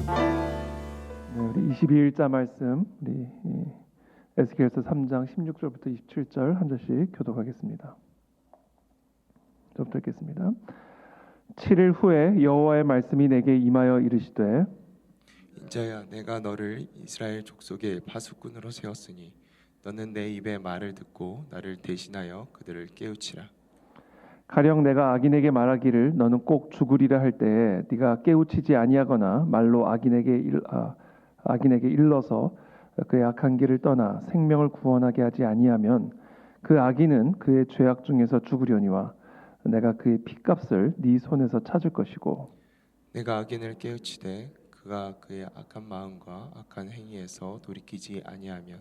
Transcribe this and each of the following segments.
네, 우리 22일자 말씀 우리 에스겔서 3장 16절부터 27절 한 절씩 교독하겠습니다. 저부터 읽겠습니다. 7일 후에 여호와의 말씀이 내게 임하여 이르시되 인자야, 내가 너를 이스라엘 족속의 파수꾼으로 세웠으니 너는 내 입의 말을 듣고 나를 대신하여 그들을 깨우치라. 가령 내가 악인에게 말하기를 너는 꼭 죽으리라 할 때에 네가 깨우치지 아니하거나 말로 악인에게 일러서 그의 악한 길을 떠나 생명을 구원하게 하지 아니하면 그 악인은 그의 죄악 중에서 죽으려니와 내가 그의 핏값을 네 손에서 찾을 것이고 내가 악인을 깨우치되 그가 그의 악한 마음과 악한 행위에서 돌이키지 아니하면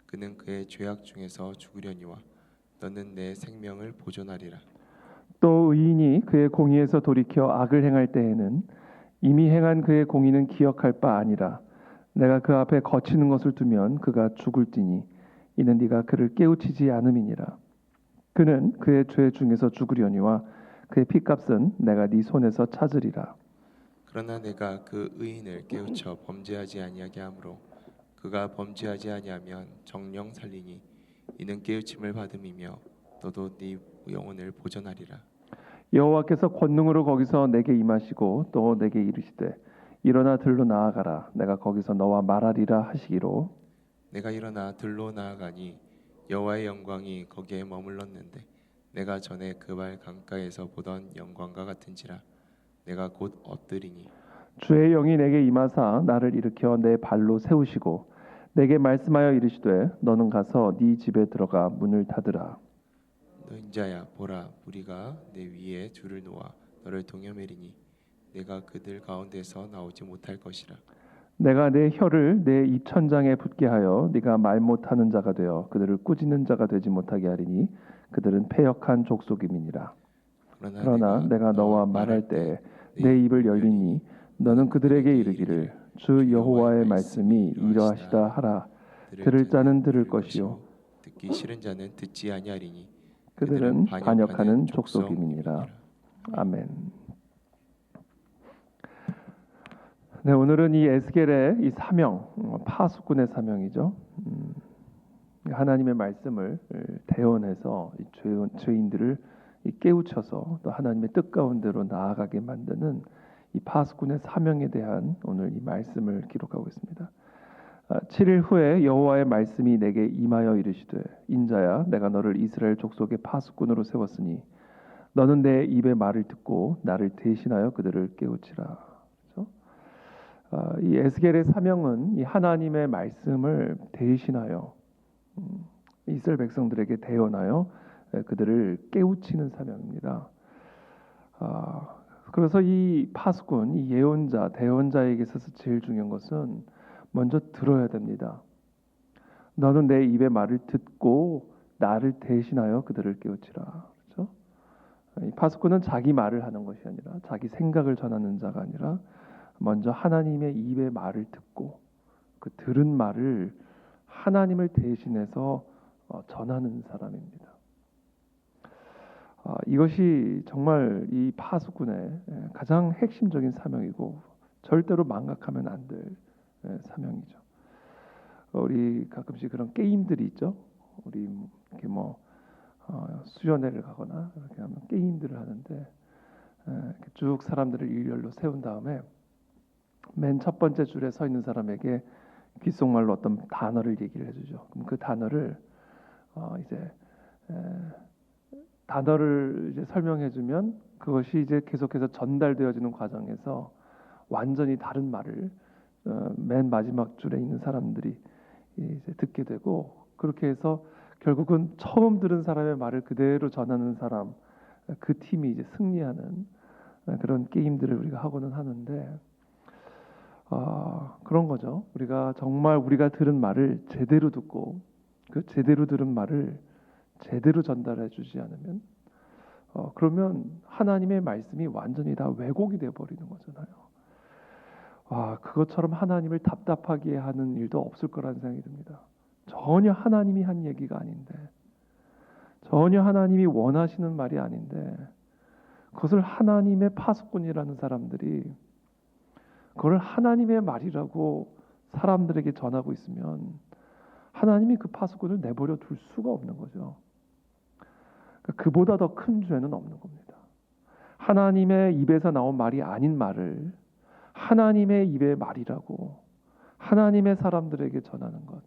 그는 그의 죄악 중에서 죽으려니와 너는 내 생명을 보존하리라. 또 의인이 그의 공의에서 돌이켜 악을 행할 때에는 이미 행한 그의 공의는 기억할 바 아니라 내가 그 앞에 거치는 것을 두면 그가 죽을지니 이는 네가 그를 깨우치지 않음이니라. 그는 그의 죄 중에서 죽으려니와 그의 핏값은 내가 네 손에서 찾으리라. 그러나 내가 그 의인을 깨우쳐 범죄하지 아니하게 하므로 그가 범죄하지 아니하면 정령 살리니 이는 깨우침을 받음이며 너도 네 영혼을 보존하리라. 여호와께서 권능으로 거기서 내게 임하시고 또 내게 이르시되 일어나 들로 나아가라 내가 거기서 너와 말하리라 하시기로 내가 일어나 들로 나아가니 여호와의 영광이 거기에 머물렀는데 내가 전에 그 발 강가에서 보던 영광과 같은지라. 내가 곧 엎드리니 주의 영이 내게 임하사 나를 일으켜 내 발로 세우시고 내게 말씀하여 이르시되 너는 가서 네 집에 들어가 문을 닫으라. 너 인자야, 보라, 무리가 내 위에 줄을 놓아 너를 동여매리니 내가 그들 가운데서 나오지 못할 것이라. 내가 내 혀를 내 입천장에 붙게 하여 네가 말 못하는 자가 되어 그들을 꾸짖는 자가 되지 못하게 하리니 그들은 패역한 족속임이니라. 그러나 내가 너와 말할 때 내 입을 열리니 너는 그들에게 이르기를 주 여호와의 말씀이 이러하시다 하라. 들을 자는 들을 것이요 듣기 싫은 자는 듣지 아니하리니 그들은 반역하는 족속임이니라. 아멘. 네, 오늘은 이 에스겔의 이 사명, 파수꾼의 사명이죠. 하나님의 말씀을 대언해서 이 죄인들을 깨우쳐서 또 하나님의 뜻 가운데로 나아가게 만드는 이 파수꾼의 사명에 대한 오늘 이 말씀을 기록하고 있습니다. 7일 후에 여호와의 말씀이 내게 임하여 이르시되 인자야 내가 너를 이스라엘 족속의 파수꾼으로 세웠으니 너는 내 입의 말을 듣고 나를 대신하여 그들을 깨우치라. 그렇죠? 이 에스겔의 사명은 이 하나님의 말씀을 대신하여 이스라엘 백성들에게 대언하여 그들을 깨우치는 사명입니다. 그래서 이 파수꾼, 이 예언자, 대언자에게 있어서 제일 중요한 것은 먼저 들어야 됩니다. 너는 내 입의 말을 듣고 나를 대신하여 그들을 깨우치라. 그렇죠? 이 파수꾼은 자기 말을 하는 것이 아니라 자기 생각을 전하는 자가 아니라 먼저 하나님의 입의 말을 듣고 그 들은 말을 하나님을 대신해서 전하는 사람입니다. 이것이 정말 이 파수꾼의 가장 핵심적인 사명이고 절대로 망각하면 안 될 사명이죠. 우리 가끔씩 그런 게임들이 있죠. 우리 이렇게 수련회를 가거나 이렇게 하면 게임들을 하는데 이렇게 쭉 사람들을 일렬로 세운 다음에 맨 첫 번째 줄에 서 있는 사람에게 귓속말로 어떤 단어를 얘기를 해주죠. 그럼 그 단어를 단어를 이제 설명해주면 그것이 이제 계속해서 전달되어지는 과정에서 완전히 다른 말을 맨 마지막 줄에 있는 사람들이 이제 듣게 되고 그렇게 해서 결국은 처음 들은 사람의 말을 그대로 전하는 사람 그 팀이 이제 승리하는 그런 게임들을 우리가 하고는 하는데 그런 거죠. 우리가 정말 우리가 들은 말을 제대로 듣고 그 제대로 들은 말을 제대로 전달해 주지 않으면 그러면 하나님의 말씀이 완전히 다 왜곡이 되어 버리는 거잖아요. 그것처럼 하나님을 답답하게 하는 일도 없을 거라는 생각이 듭니다. 전혀 하나님이 한 얘기가 아닌데 전혀 하나님이 원하시는 말이 아닌데 그것을 하나님의 파수꾼이라는 사람들이 그걸 하나님의 말이라고 사람들에게 전하고 있으면 하나님이 그 파수꾼을 내버려 둘 수가 없는 거죠. 그러니까 그보다 더 큰 죄는 없는 겁니다. 하나님의 입에서 나온 말이 아닌 말을 하나님의 입의 말이라고 하나님의 사람들에게 전하는 것,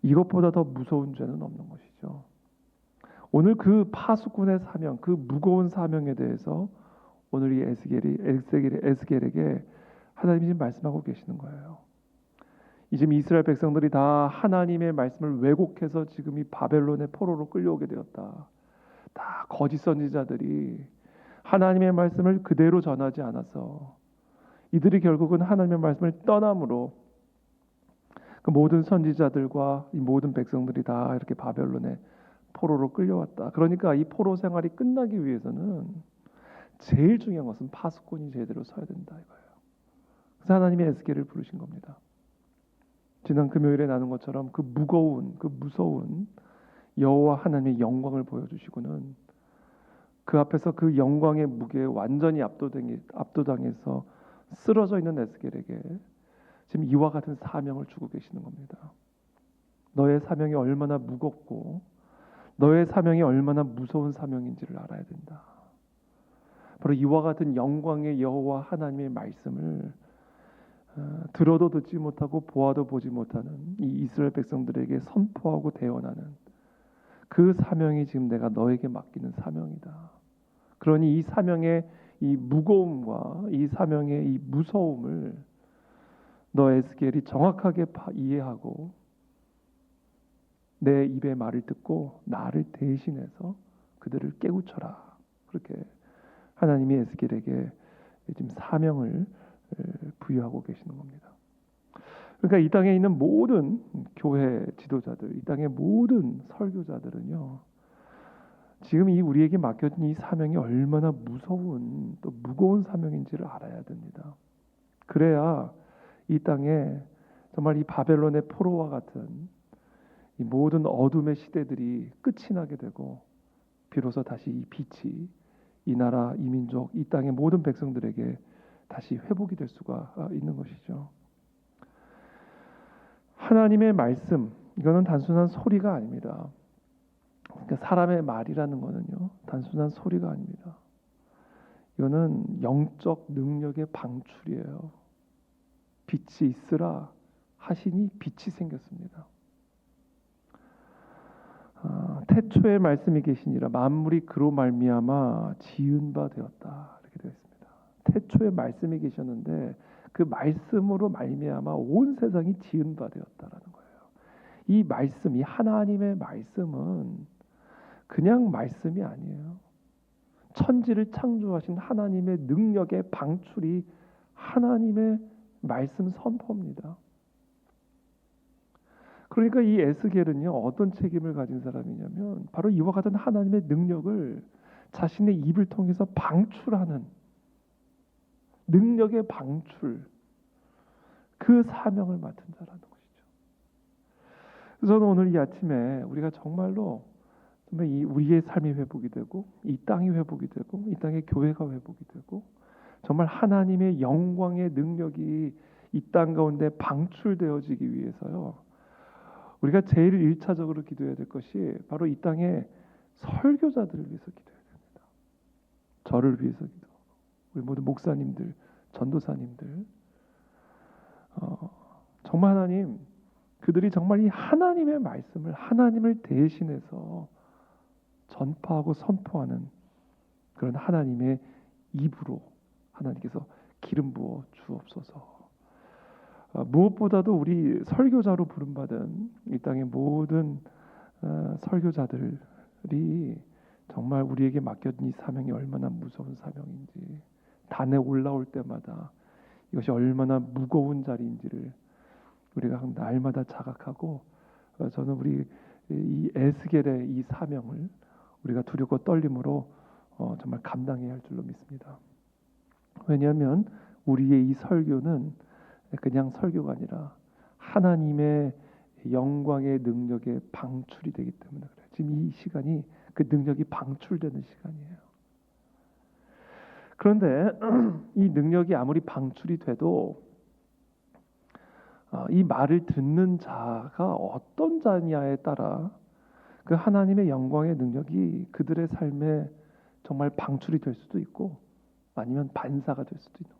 이것보다 더 무서운 죄는 없는 것이죠. 오늘 그 파수꾼의 사명, 그 무거운 사명에 대해서 오늘 이 에스겔에게 하나님이 지금 말씀하고 계시는 거예요. 지금 이스라엘 백성들이 다 하나님의 말씀을 왜곡해서 지금 이 바벨론의 포로로 끌려오게 되었다. 다 거짓 선지자들이 하나님의 말씀을 그대로 전하지 않아서 이들이 결국은 하나님의 말씀을 떠남으로 그 모든 선지자들과 이 모든 백성들이 다 이렇게 바벨론의 포로로 끌려왔다. 그러니까 이 포로 생활이 끝나기 위해서는 제일 중요한 것은 파수꾼이 제대로 서야 된다 이거예요. 그래서 하나님이 에스겔을 부르신 겁니다. 지난 금요일에 나눈 것처럼 그 무거운, 그 무서운 여호와 하나님의 영광을 보여주시고는 그 앞에서 그 영광의 무게에 완전히 압도당해서 쓰러져 있는 에스겔에게 지금 이와 같은 사명을 주고 계시는 겁니다. 너의 사명이 얼마나 무겁고 너의 사명이 얼마나 무서운 사명인지를 알아야 된다. 바로 이와 같은 영광의 여호와 하나님의 말씀을 들어도 듣지 못하고 보아도 보지 못하는 이 이스라엘 백성들에게 선포하고 대언하는 그 사명이 지금 내가 너에게 맡기는 사명이다. 그러니 이 사명의 이 무거움과 이 사명의 이 무서움을 너 에스겔이 정확하게 이해하고 내 입의 말을 듣고 나를 대신해서 그들을 깨우쳐라. 그렇게 하나님이 에스겔에게 지금 사명을 부여하고 계시는 겁니다. 그러니까 이 땅에 있는 모든 교회 지도자들, 이 땅의 모든 설교자들은요, 지금 이 우리에게 맡겨진 이 사명이 얼마나 무서운 또 무거운 사명인지를 알아야 됩니다. 그래야 이 땅에 정말 이 바벨론의 포로와 같은 이 모든 어둠의 시대들이 끝이 나게 되고 비로소 다시 이 빛이 이 나라, 이 민족, 이 땅의 모든 백성들에게 다시 회복이 될 수가 있는 것이죠. 하나님의 말씀, 이거는 단순한 소리가 아닙니다. 그러니까 사람의 말이라는 거는요, 단순한 소리가 아닙니다. 이거는 영적 능력의 방출이에요. 빛이 있으라 하시니 빛이 생겼습니다. 태초에 말씀이 계시니라 만물이 그로 말미암아 지은 바 되었다. 이렇게 되어 있습니다. 태초에 말씀이 계셨는데 그 말씀으로 말미암아 온 세상이 지은 바 되었다라는 거예요. 이 말씀, 이 하나님의 말씀은 그냥 말씀이 아니에요. 천지를 창조하신 하나님의 능력의 방출이 하나님의 말씀 선포입니다. 그러니까 이 에스겔은요, 어떤 책임을 가진 사람이냐면 바로 이와 같은 하나님의 능력을 자신의 입을 통해서 방출하는 능력의 방출, 그 사명을 맡은 자라는 것이죠. 그래서 저는 오늘 이 아침에 우리가 정말로 정말 이 우리의 삶이 회복이 되고 이 땅이 회복이 되고 이 땅의 교회가 회복이 되고 정말 하나님의 영광의 능력이 이 땅 가운데 방출되어지기 위해서요, 우리가 제일 1차적으로 기도해야 될 것이 바로 이 땅의 설교자들을 위해서 기도해야 됩니다. 저를 위해서 기도하고 우리 모든 목사님들, 전도사님들, 정말 하나님, 그들이 정말 이 하나님의 말씀을 하나님을 대신해서 전파하고 선포하는 그런 하나님의 입으로 하나님께서 기름 부어 주옵소서. 무엇보다도 우리 설교자로 부름받은 이 땅의 모든 설교자들이 정말 우리에게 맡겨진 이 사명이 얼마나 무서운 사명인지, 단에 올라올 때마다 이것이 얼마나 무거운 자리인지를 우리가 날마다 자각하고, 저는 우리 이 에스겔의 이 사명을 우리가 두렵고 떨림으로 정말 감당해야 할 줄로 믿습니다. 왜냐하면 우리의 이 설교는 그냥 설교가 아니라 하나님의 영광의 능력의 방출이 되기 때문에 그래요. 지금 이 시간이 그 능력이 방출되는 시간이에요. 그런데 이 능력이 아무리 방출이 돼도 이 말을 듣는 자가 어떤 자냐에 따라 그 하나님의 영광의 능력이 그들의 삶에 정말 방출이 될 수도 있고 아니면 반사가 될 수도 있는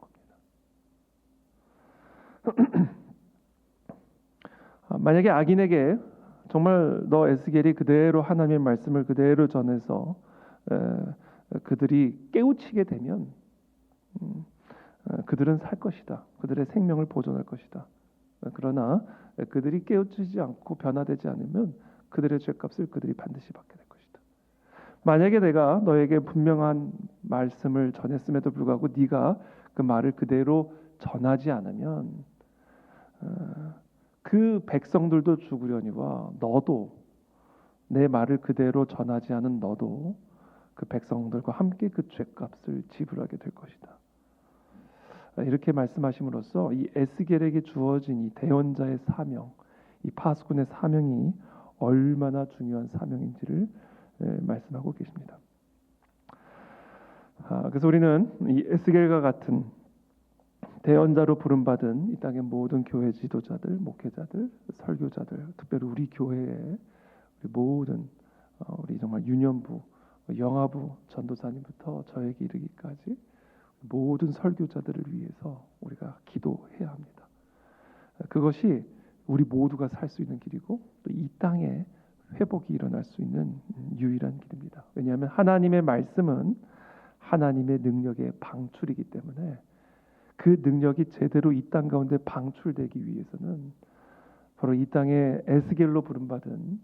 겁니다. 만약에 악인에게 정말 너 에스겔이 그대로 하나님의 말씀을 그대로 전해서 그들이 깨우치게 되면 그들은 살 것이다. 그들의 생명을 보존할 것이다. 그러나 그들이 깨우치지 않고 변화되지 않으면 그들의 죄값을 그들이 반드시 받게 될 것이다. 만약에 내가 너에게 분명한 말씀을 전했음에도 불구하고 네가 그 말을 그대로 전하지 않으면 그 백성들도 죽으려니와 너도 내 말을 그대로 전하지 않은 너도 그 백성들과 함께 그 죄값을 지불하게 될 것이다. 이렇게 말씀하심으로써 이 에스겔에게 주어진 이 대언자의 사명, 이 파수꾼의 사명이 얼마나 중요한 사명인지를 말씀하고 계십니다. 그래서 우리는 이 에스겔과 같은 대언자로 부름받은 이 땅의 모든 교회 지도자들, 목회자들, 설교자들, 특별히 우리 교회의 우리 모든 우리 정말 유년부, 영아부, 전도사님부터 저에게 이르기까지 모든 설교자들을 위해서 우리가 기도해야 합니다. 그것이 우리 모두가 살 수 있는 길이고 또 이 땅에 회복이 일어날 수 있는 유일한 길입니다. 왜냐하면 하나님의 말씀은 하나님의 능력의 방출이기 때문에 그 능력이 제대로 이 땅 가운데 방출되기 위해서는 바로 이 땅에 에스겔로 부름받은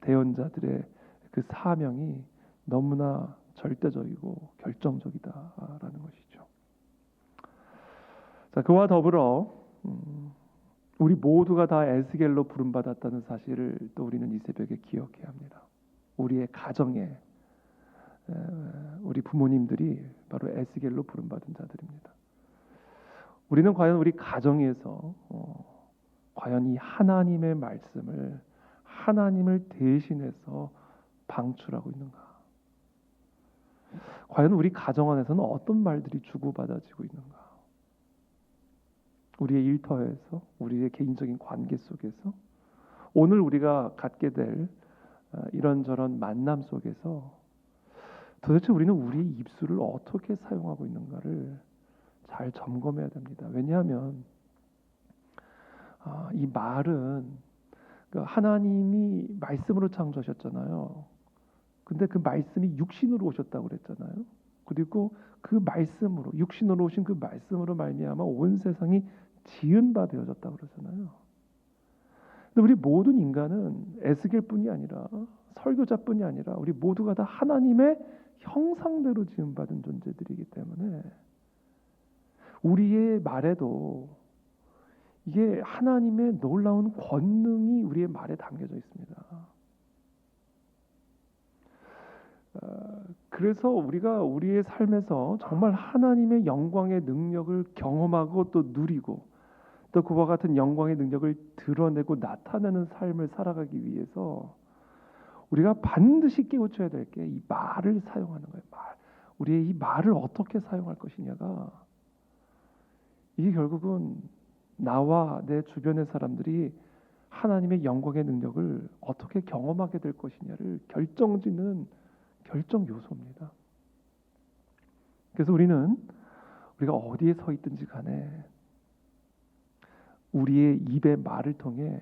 대언자들의 그 사명이 너무나 절대적이고 결정적이다라는 것이죠. 자, 그와 더불어 우리 모두가 다 에스겔로 부름받았다는 사실을 또 우리는 이 새벽에 기억해야 합니다. 우리의 가정에 우리 부모님들이 바로 에스겔로 부름받은 자들입니다. 우리는 과연 우리 가정에서 과연 이 하나님의 말씀을 하나님을 대신해서 방출하고 있는가? 과연 우리 가정 안에서는 어떤 말들이 주고받아지고 있는가? 우리의 일터에서, 우리의 개인적인 관계 속에서, 오늘 우리가 갖게 될 이런저런 만남 속에서 도대체 우리는 우리의 입술을 어떻게 사용하고 있는가를 잘 점검해야 됩니다. 왜냐하면 이 말은 하나님이 말씀으로 창조하셨잖아요. 근데 그 말씀이 육신으로 오셨다고 그랬잖아요. 그리고 그 말씀으로 육신으로 오신 그 말씀으로 말미암아 온 세상이 지은 바 되어졌다고 그러잖아요. 근데 우리 모든 인간은 에스겔뿐이 아니라 설교자뿐이 아니라 우리 모두가 다 하나님의 형상대로 지은 받은 존재들이기 때문에 우리의 말에도 이게 하나님의 놀라운 권능이 우리의 말에 담겨져 있습니다. 그래서 우리가 우리의 삶에서 정말 하나님의 영광의 능력을 경험하고 또 누리고 또 그와 같은 영광의 능력을 드러내고 나타내는 삶을 살아가기 위해서 우리가 반드시 깨우쳐야 될 게 이 말을 사용하는 거예요. 우리의 이 말을 어떻게 사용할 것이냐가 이게 결국은 나와 내 주변의 사람들이 하나님의 영광의 능력을 어떻게 경험하게 될 것이냐를 결정짓는 결정 요소입니다. 그래서 우리가 어디에 서 있든지 간에 우리의 입의 말을 통해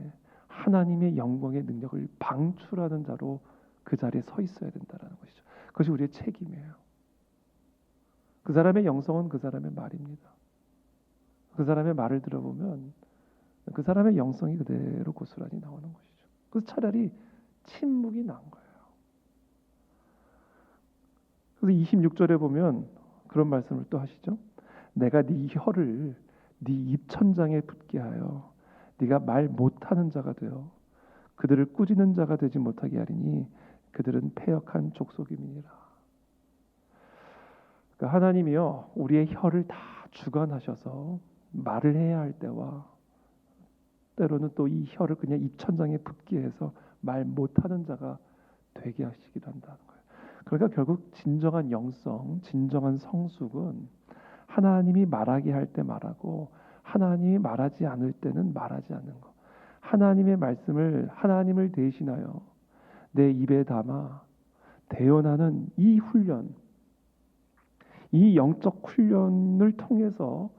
하나님의 영광의 능력을 방출하는 자로 그 자리에 서 있어야 된다는 것이죠. 그것이 우리의 책임이에요. 그 사람의 영성은 그 사람의 말입니다. 그 사람의 말을 들어보면 그 사람의 영성이 그대로 고스란히 나오는 것이죠. 그래서 차라리 침묵이 나은 거예요. 그래서 26절에 보면 그런 말씀을 또 하시죠. 내가 네 혀를 네 입천장에 붙게 하여 네가 말 못하는 자가 되어 그들을 꾸짖는 자가 되지 못하게 하리니 그들은 패역한 족속임이니라. 그러니까 하나님이요 우리의 혀를 다 주관하셔서 말을 해야 할 때와 때로는 또 이 혀를 그냥 입천장에 붙게 해서 말 못하는 자가 되게 하시기도 한다는 거예요. 그러니까 결국 진정한 영성, 진정한 성숙은 하나님이 말하게 할 때 말하고 하나님이 말하지 않을 때는 말하지 않는 것. 하나님의 말씀을 하나님을 대신하여 내 입에 담아 대언하는 이 훈련, 이 영적 훈련을 통해서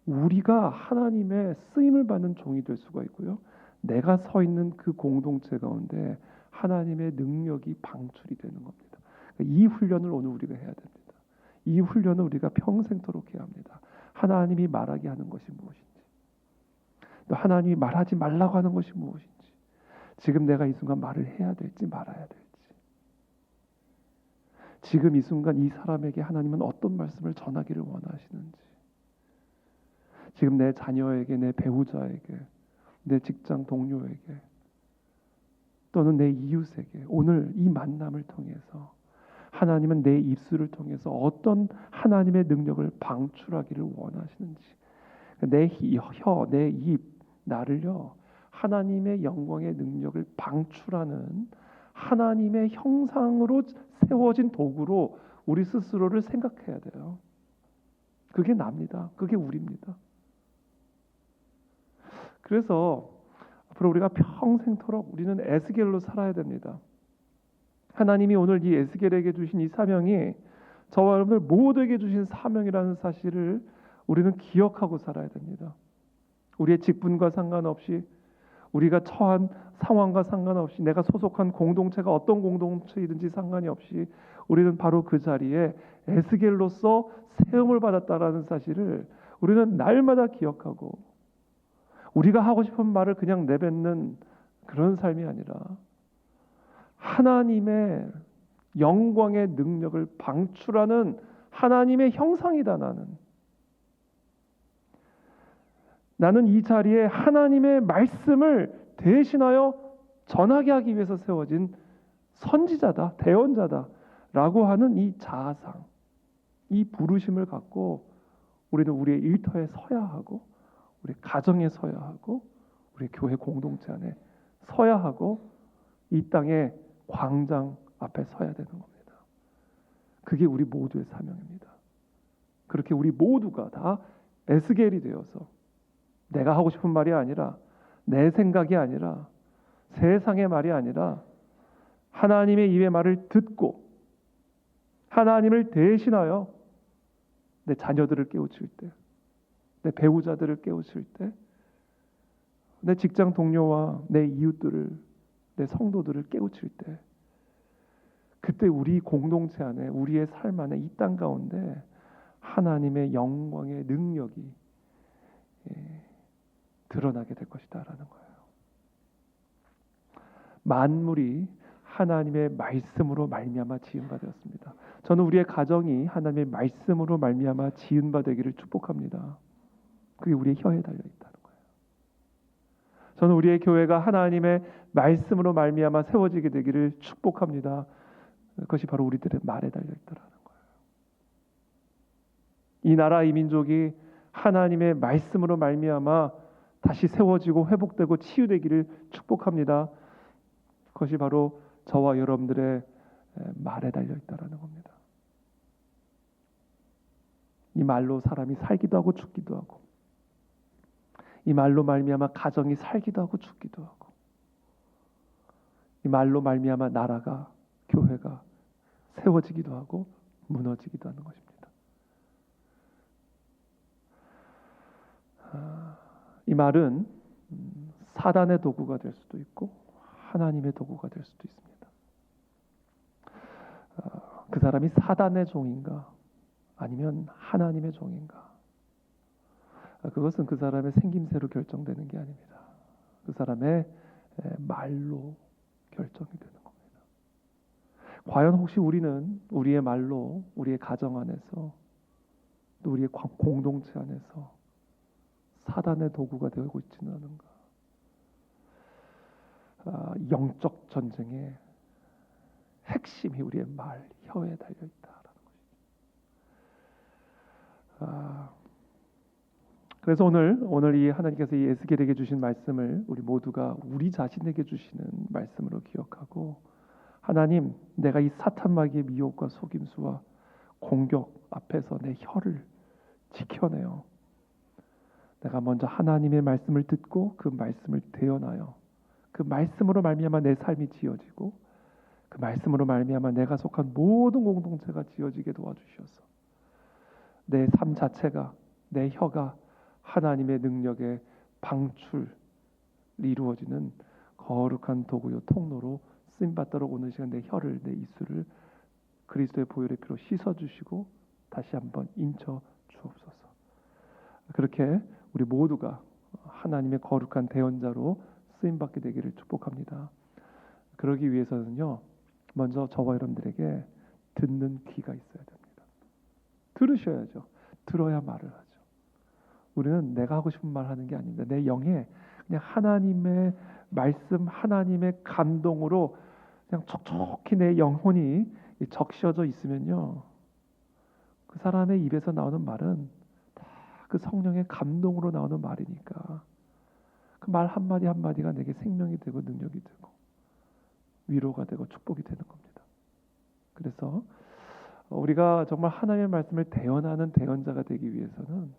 우리가 하나님의 쓰임을 받는 종이 될 수가 있고요. 내가 서 있는 그 공동체 가운데 하나님의 능력이 방출이 되는 겁니다. 이 훈련을 오늘 우리가 해야 됩니다. 이 훈련을 우리가 평생토록 해야 합니다. 하나님이 말하게 하는 것이 무엇인지, 또 하나님이 말하지 말라고 하는 것이 무엇인지, 지금 내가 이 순간 말을 해야 될지 말아야 될지, 지금 이 순간 이 사람에게 하나님은 어떤 말씀을 전하기를 원하시는지, 지금 내 자녀에게, 내 배우자에게, 내 직장 동료에게, 또는 내 이웃에게 오늘 이 만남을 통해서 하나님은 내 입술을 통해서 어떤 하나님의 능력을 방출하기를 원하시는지, 내 혀, 내 입, 나를요 하나님의 영광의 능력을 방출하는 하나님의 형상으로 세워진 도구로 우리 스스로를 생각해야 돼요. 그게 납니다. 그게 우리입니다. 그래서 앞으로 우리가 평생토록 우리는 에스겔로 살아야 됩니다. 하나님이 오늘 이 에스겔에게 주신 이 사명이 저와 여러분들 모두에게 주신 사명이라는 사실을 우리는 기억하고 살아야 됩니다. 우리의 직분과 상관없이, 우리가 처한 상황과 상관없이, 내가 소속한 공동체가 어떤 공동체이든지 상관이 없이 우리는 바로 그 자리에 에스겔로서 세움을 받았다라는 사실을 우리는 날마다 기억하고, 우리가 하고 싶은 말을 그냥 내뱉는 그런 삶이 아니라 하나님의 영광의 능력을 방출하는 하나님의 형상이다. 나는 이 자리에 하나님의 말씀을 대신하여 전하게 하기 위해서 세워진 선지자다, 대언자다 라고 하는 이 자아상, 이 부르심을 갖고 우리는 우리의 일터에 서야 하고, 우리 가정에 서야 하고, 우리 교회 공동체 안에 서야 하고, 이 땅의 광장 앞에 서야 되는 겁니다. 그게 우리 모두의 사명입니다. 그렇게 우리 모두가 다 에스겔이 되어서 내가 하고 싶은 말이 아니라, 내 생각이 아니라, 세상의 말이 아니라 하나님의 입의 말을 듣고 하나님을 대신하여 내 자녀들을 깨우칠 때, 내 배우자들을 깨우칠 때, 내 직장 동료와 내 이웃들을, 내 성도들을 깨우칠 때, 그때 우리 공동체 안에, 우리의 삶 안에, 이 땅 가운데 하나님의 영광의 능력이 드러나게 될 것이다라는 거예요. 만물이 하나님의 말씀으로 말미암아 지은 바 되었습니다. 저는 우리의 가정이 하나님의 말씀으로 말미암아 지은 바 되기를 축복합니다. 그게 우리의 혀에 달려 있다는 거예요. 저는 우리의 교회가 하나님의 말씀으로 말미암아 세워지게 되기를 축복합니다. 그것이 바로 우리들의 말에 달려 있다라는 거예요. 이 나라, 이 민족이 하나님의 말씀으로 말미암아 다시 세워지고 회복되고 치유되기를 축복합니다. 그것이 바로 저와 여러분들의 말에 달려 있다라는 겁니다. 이 말로 사람이 살기도 하고 죽기도 하고, 이 말로 말미암아 가정이 살기도 하고 죽기도 하고, 이 말로 말미암아 나라가, 교회가 세워지기도 하고 무너지기도 하는 것입니다. 이 말은 사단의 도구가 될 수도 있고 하나님의 도구가 될 수도 있습니다. 그 사람이 사단의 종인가 아니면 하나님의 종인가, 그것은 그 사람의 생김새로 결정되는 게 아닙니다. 그 사람의 말로 결정이 되는 겁니다. 과연 혹시 우리는 우리의 말로 우리의 가정 안에서, 또 우리의 공동체 안에서 사단의 도구가 되고 있지는 않은가? 영적 전쟁의 핵심이 우리의 말, 혀에 달려 있다라는 것이죠. 그래서 오늘 이 하나님께서 이 에스겔에게 주신 말씀을 우리 모두가 우리 자신에게 주시는 말씀으로 기억하고, 하나님, 내가 이 사탄 마귀의 미혹과 속임수와 공격 앞에서 내 혀를 지켜내어 내가 먼저 하나님의 말씀을 듣고 그 말씀을 대언하여 그 말씀으로 말미암아 내 삶이 지어지고 그 말씀으로 말미암아 내가 속한 모든 공동체가 지어지게 도와주셔서 내 삶 자체가 내 혀가 하나님의 능력의 방출 이루어지는 거룩한 도구요 통로로 쓰임 받도록 오늘 시간 내 혀를 내 입술을 그리스도의 보혈의 피로 씻어 주시고 다시 한번 인쳐 주옵소서. 그렇게 우리 모두가 하나님의 거룩한 대언자로 쓰임 받게 되기를 축복합니다. 그러기 위해서는요. 먼저 저와 여러분들에게 듣는 귀가 있어야 됩니다. 들으셔야죠. 들어야 말을 하죠. 우리는 내가 하고 싶은 말 하는 게 아닙니다. 내 영에 그냥 하나님의 말씀, 하나님의 감동으로 그냥 촉촉히 내 영혼이 적셔져 있으면요. 그 사람의 입에서 나오는 말은 다 그 성령의 감동으로 나오는 말이니까 그 말 한마디 한마디가 내게 생명이 되고 능력이 되고 위로가 되고 축복이 되는 겁니다. 그래서 우리가 정말 하나님의 말씀을 대언하는 대언자가 되기 위해서는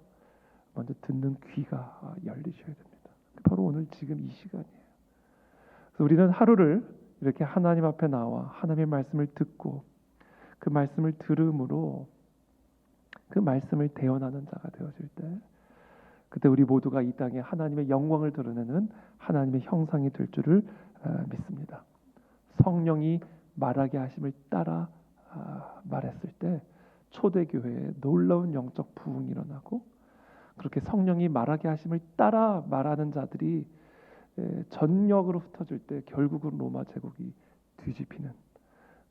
먼저 듣는 귀가 열리셔야 됩니다. 바로 오늘 지금 이 시간이에요. 그래서 우리는 하루를 이렇게 하나님 앞에 나와 하나님의 말씀을 듣고 그 말씀을 들음으로 그 말씀을 대언하는 자가 되어질 때 그때 우리 모두가 이 땅에 하나님의 영광을 드러내는 하나님의 형상이 될 줄을 믿습니다. 성령이 말하게 하심을 따라 말했을 때 초대교회에 놀라운 영적 부흥이 일어나고 그렇게 성령이 말하게 하심을 따라 말하는 자들이 전역으로 흩어질 때 결국은 로마 제국이 뒤집히는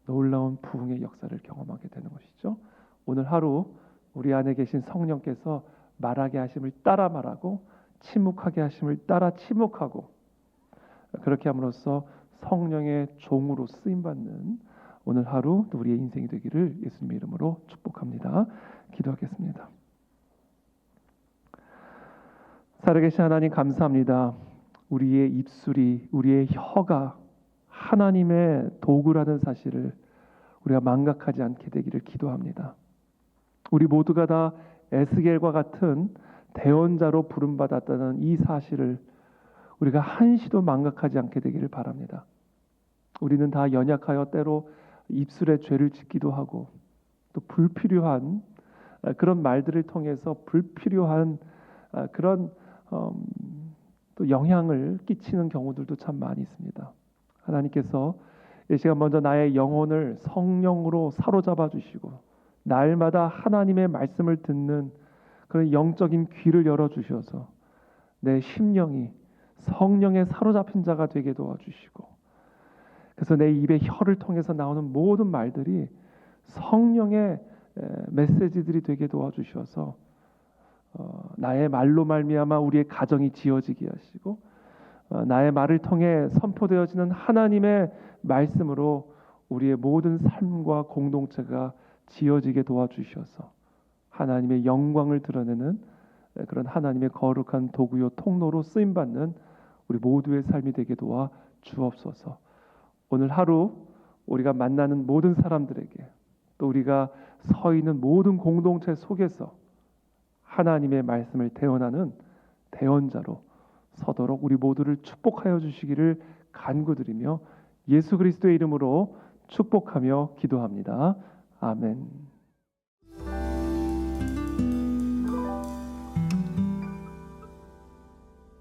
놀라운 부흥의 역사를 경험하게 되는 것이죠. 오늘 하루 우리 안에 계신 성령께서 말하게 하심을 따라 말하고 침묵하게 하심을 따라 침묵하고 그렇게 함으로써 성령의 종으로 쓰임받는 오늘 하루 우리의 인생이 되기를 예수님의 이름으로 축복합니다. 기도하겠습니다. 살아계신 하나님 감사합니다. 우리의 입술이 우리의 혀가 하나님의 도구라는 사실을 우리가 망각하지 않게 되기를 기도합니다. 우리 모두가 다 에스겔과 같은 대언자로 부름받았다는 이 사실을 우리가 한시도 망각하지 않게 되기를 바랍니다. 우리는 다 연약하여 때로 입술에 죄를 짓기도 하고 또 불필요한 그런 말들을 통해서 불필요한 그런 또 영향을 끼치는 경우들도 참 많이 있습니다. 하나님께서 이 시간 먼저 나의 영혼을 성령으로 사로잡아 주시고 날마다 하나님의 말씀을 듣는 그런 영적인 귀를 열어주셔서 내 심령이 성령에 사로잡힌 자가 되게 도와주시고 그래서 내 입의 혀를 통해서 나오는 모든 말들이 성령의 메시지들이 되게 도와주셔서 나의 말로 말미암아 우리의 가정이 지어지게 하시고 나의 말을 통해 선포되어지는 하나님의 말씀으로 우리의 모든 삶과 공동체가 지어지게 도와주셔서 하나님의 영광을 드러내는 그런 하나님의 거룩한 도구요 통로로 쓰임받는 우리 모두의 삶이 되게 도와 주옵소서. 오늘 하루 우리가 만나는 모든 사람들에게 또 우리가 서 있는 모든 공동체 속에서 하나님의 말씀을 대언하는 대언자로 서도록 우리 모두를 축복하여 주시기를 간구드리며 예수 그리스도의 이름으로 축복하며 기도합니다. 아멘.